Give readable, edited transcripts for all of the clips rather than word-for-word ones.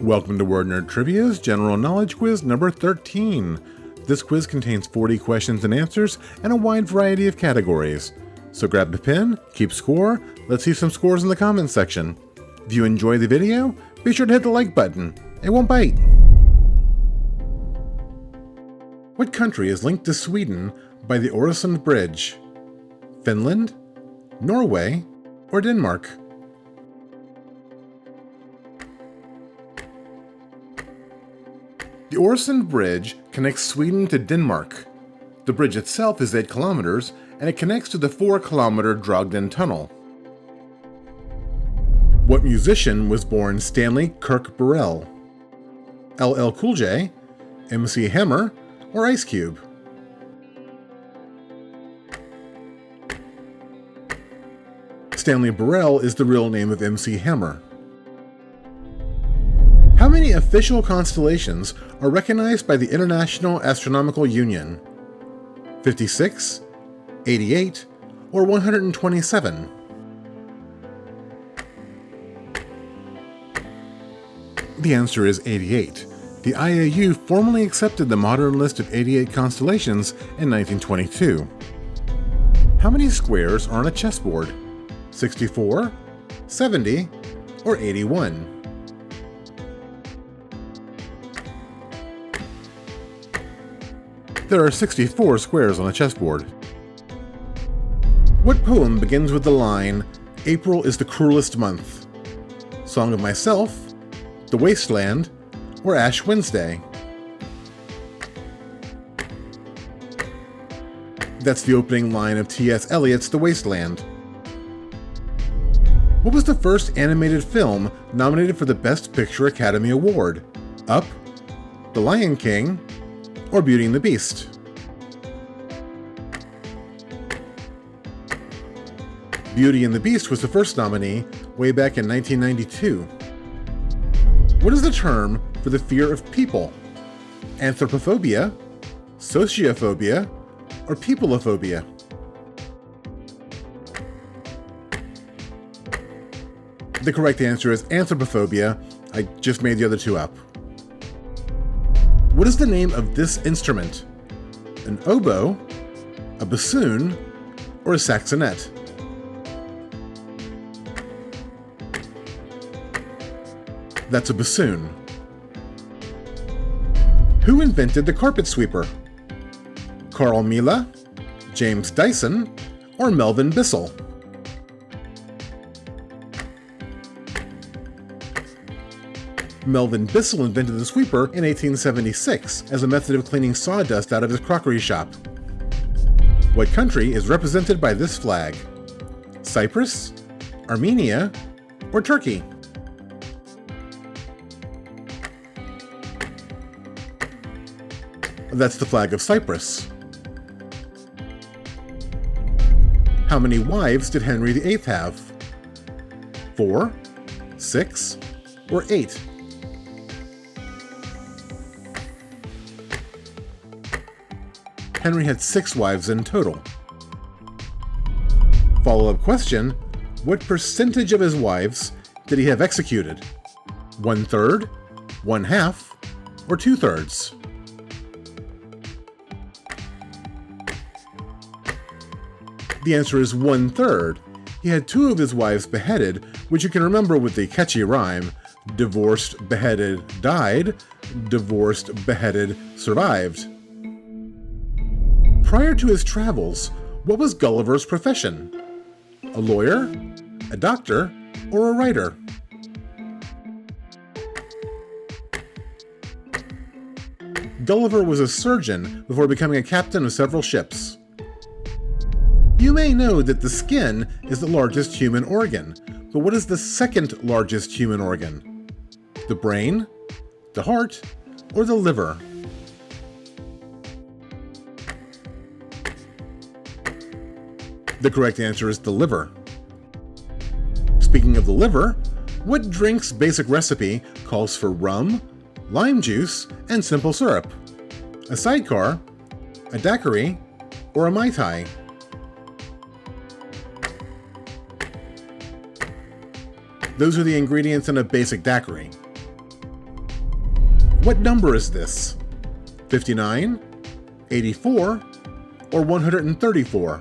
Welcome to Word Nerd Trivia's General Knowledge Quiz number 13. This quiz contains 40 questions and answers and a wide variety of categories. So grab a pen, keep score, let's see some scores in the comments section. If you enjoy the video, be sure to hit the like button. It won't bite. What country is linked to Sweden by the Öresund Bridge? Finland, Norway, or Denmark? The Öresund Bridge connects Sweden to Denmark. The bridge itself is 8 kilometers, and it connects to the 4-kilometer Drogden Tunnel. What musician was born Stanley Kirk Burrell? LL Cool J, MC Hammer, or Ice Cube? Stanley Burrell is the real name of MC Hammer. How many official constellations are recognized by the International Astronomical Union? 56, 88, or 127? The answer is 88. The IAU formally accepted the modern list of 88 constellations in 1922. How many squares are on a chessboard? 64, 70, or 81? There are 64 squares on a chessboard. What poem begins with the line, "April is the cruelest month"? Song of Myself, The Wasteland, or Ash Wednesday? That's the opening line of T.S. Eliot's The Wasteland. What was the first animated film nominated for the Best Picture Academy Award? Up, The Lion King, or Beauty and the Beast? Beauty and the Beast was the first nominee way back in 1992. What is the term for the fear of people? Anthropophobia, sociophobia, or peopleophobia? The correct answer is anthropophobia. I just made the other two up. What is the name of this instrument? An oboe, a bassoon, or a saxonet? That's a bassoon. Who invented the carpet sweeper? Carl Miele, James Dyson, or Melvin Bissell? Melvin Bissell invented the sweeper in 1876 as a method of cleaning sawdust out of his crockery shop. What country is represented by this flag? Cyprus, Armenia, or Turkey? That's the flag of Cyprus. How many wives did Henry VIII have? 4, 6, or 8? Henry had 6 wives in total. Follow-up question, what percentage of his wives did he have executed? 1/3, 1/2, or 2/3? The answer is 1/3. He had 2 of his wives beheaded, which you can remember with the catchy rhyme, divorced, beheaded, died, divorced, beheaded, survived. Prior to his travels, what was Gulliver's profession? A lawyer, a doctor, or a writer? Gulliver was a surgeon before becoming a captain of several ships. You may know that the skin is the largest human organ, but what is the second largest human organ? The brain, the heart, or the liver? The correct answer is the liver. Speaking of the liver, what drink's basic recipe calls for rum, lime juice, and simple syrup? A sidecar, a daiquiri, or a Mai Tai? Those are the ingredients in a basic daiquiri. What number is this? 59, 84, or 134?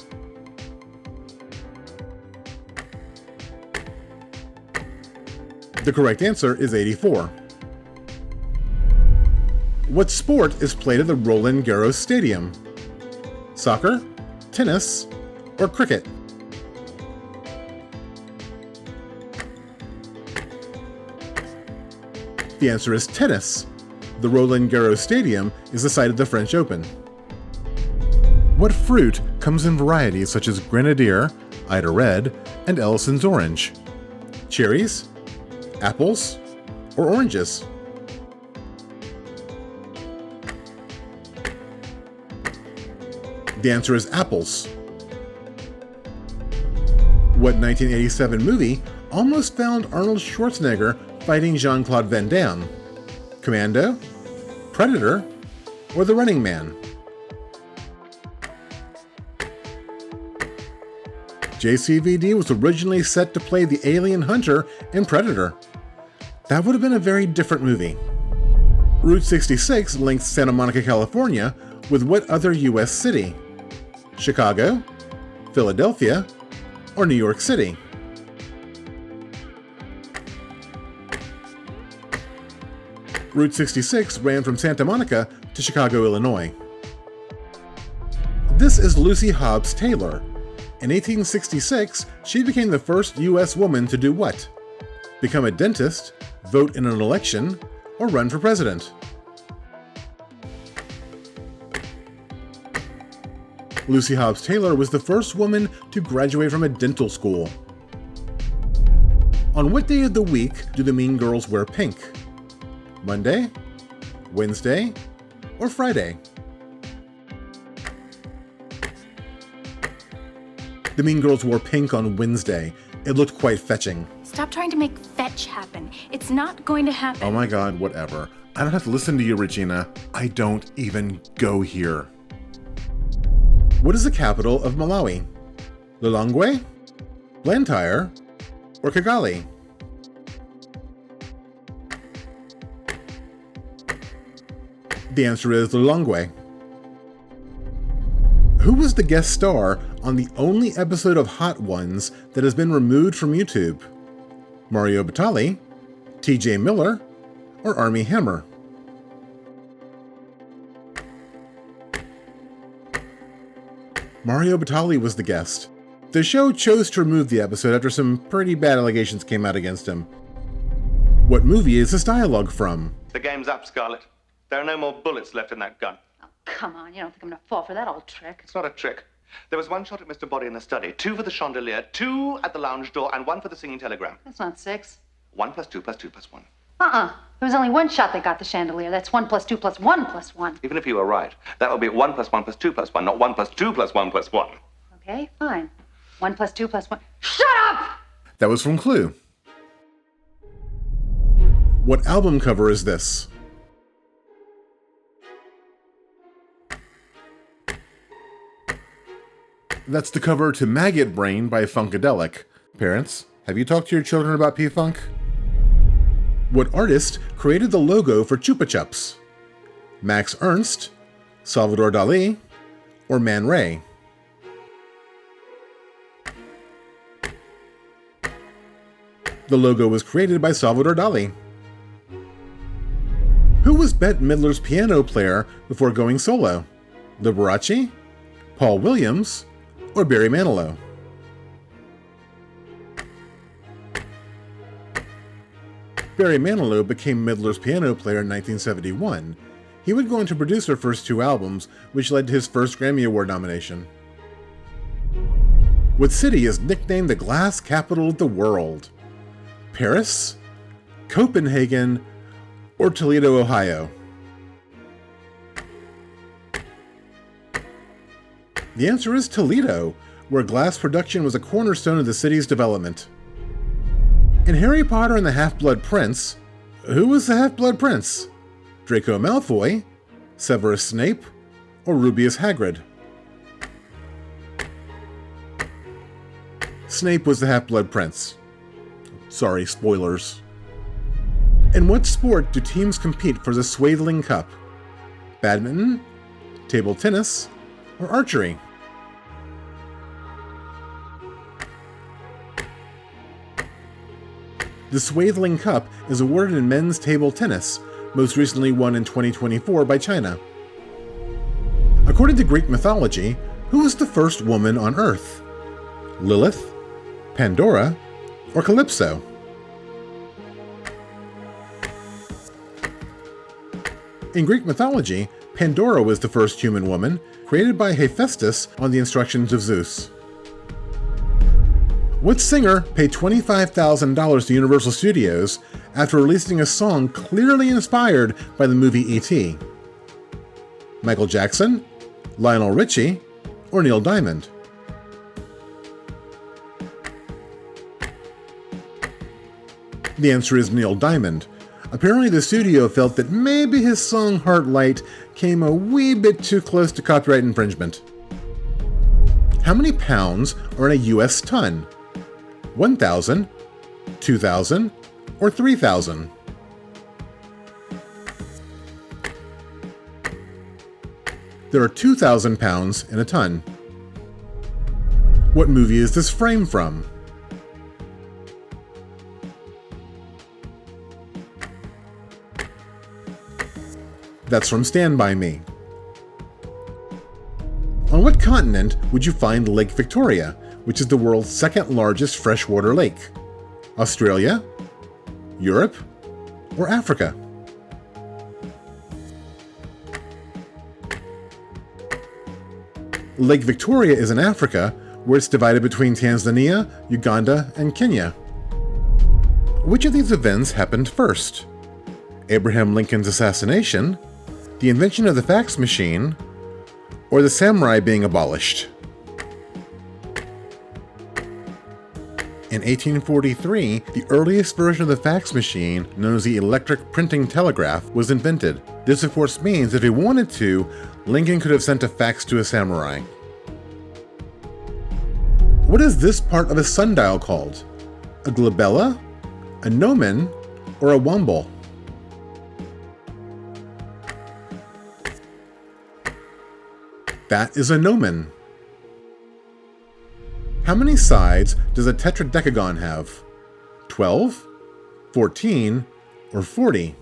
The correct answer is 84. What sport is played at the Roland Garros Stadium? Soccer, tennis, or cricket? The answer is tennis. The Roland Garros Stadium is the site of the French Open. What fruit comes in varieties such as Grenadier, Ida Red, and Ellison's Orange? Cherries, apples, or oranges? The answer is apples. What 1987 movie almost found Arnold Schwarzenegger fighting Jean-Claude Van Damme? Commando, Predator, or The Running Man? JCVD was originally set to play the alien hunter in Predator. That would have been a very different movie. Route 66 links Santa Monica, California with what other US city? Chicago, Philadelphia, or New York City? Route 66 ran from Santa Monica to Chicago, Illinois. This is Lucy Hobbs Taylor. In 1866, she became the first US woman to do what? Become a dentist, vote in an election, or run for president? Lucy Hobbs Taylor was the first woman to graduate from a dental school. On what day of the week do the Mean Girls wear pink? Monday, Wednesday, or Friday? The Mean Girls wore pink on Wednesday. It looked quite fetching. Stop trying to make fetch happen. It's not going to happen. Oh my god, whatever. I don't have to listen to you, Regina. I don't even go here. What is the capital of Malawi? Lilongwe, Blantyre, or Kigali? The answer is Lilongwe. Who was the guest star on the only episode of Hot Ones that has been removed from YouTube? Mario Batali, TJ Miller, or Armie Hammer? Mario Batali was the guest. The show chose to remove the episode after some pretty bad allegations came out against him. What movie is this dialogue from? The game's up, Scarlett. There are no more bullets left in that gun. Oh, come on. You don't think I'm going to fall for that old trick? It's not a trick. There was one shot at Mr. Body in the study, 2 for the chandelier, 2 at the lounge door, and 1 for the singing telegram. That's not 6. 1 plus 2 plus 2 plus 1. There was only one shot that got the chandelier. That's 1 plus 2 plus 1 plus 1. Even if you were right, that would be 1 plus 1 plus 2 plus 1, not 1 plus 2 plus 1 plus 1. Okay, fine. 1 plus 2 plus 1. Shut up! That was from Clue. What album cover is this? That's the cover to Maggot Brain by Funkadelic. Parents, have you talked to your children about P-Funk? What artist created the logo for Chupa Chups? Max Ernst, Salvador Dali, or Man Ray? The logo was created by Salvador Dali. Who was Bette Midler's piano player before going solo? Liberace, Paul Williams, or Barry Manilow? Barry Manilow became Midler's piano player in 1971. He would go on to produce her first 2 albums, which led to his first Grammy Award nomination. What city is nicknamed the glass capital of the world? Paris, Copenhagen, or Toledo, Ohio? The answer is Toledo, where glass production was a cornerstone of the city's development. In Harry Potter and the Half-Blood Prince, who was the Half-Blood Prince? Draco Malfoy, Severus Snape, or Rubeus Hagrid? Snape was the Half-Blood Prince. Sorry, spoilers. In what sport do teams compete for the Swaithling Cup? Badminton, table tennis, or archery? The Swaithling Cup is awarded in men's table tennis, most recently won in 2024 by China. According to Greek mythology, who was the first woman on Earth? Lilith, Pandora, or Calypso? In Greek mythology, Pandora was the first human woman, created by Hephaestus on the instructions of Zeus. What singer paid $25,000 to Universal Studios after releasing a song clearly inspired by the movie E.T.? Michael Jackson, Lionel Richie, or Neil Diamond? The answer is Neil Diamond. Apparently the studio felt that maybe his song Heart Light came a wee bit too close to copyright infringement. How many pounds are in a US ton? 1,000, 2,000, or 3,000? There are 2,000 pounds in a ton. What movie is this frame from? That's from Stand By Me. On what continent would you find Lake Victoria, which is the world's second largest freshwater lake? Australia, Europe, or Africa? Lake Victoria is in Africa, where it's divided between Tanzania, Uganda, and Kenya. Which of these events happened first? Abraham Lincoln's assassination, the invention of the fax machine, or the samurai being abolished? In 1843, the earliest version of the fax machine, known as the electric printing telegraph, was invented. This of course means if he wanted to, Lincoln could have sent a fax to a samurai. What is this part of a sundial called? A glabella, a gnomon, or a womble? That is a gnomon. How many sides does a tetradecagon have? 12, 14, or 40?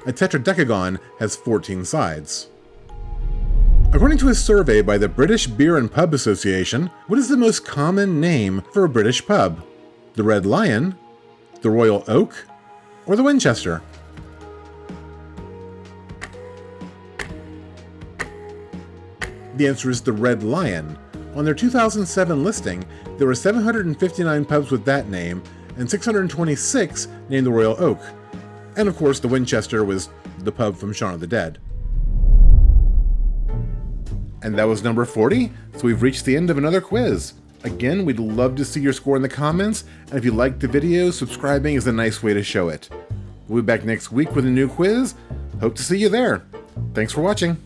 A tetradecagon has 14 sides. According to a survey by the British Beer and Pub Association, what is the most common name for a British pub? The Red Lion, the Royal Oak, or the Winchester? The answer is the Red Lion. On their 2007 listing, there were 759 pubs with that name, and 626 named the Royal Oak. And of course, the Winchester was the pub from Shaun of the Dead. And that was number 40, so we've reached the end of another quiz. Again, we'd love to see your score in the comments, and if you liked the video, subscribing is a nice way to show it. We'll be back next week with a new quiz. Hope to see you there. Thanks for watching.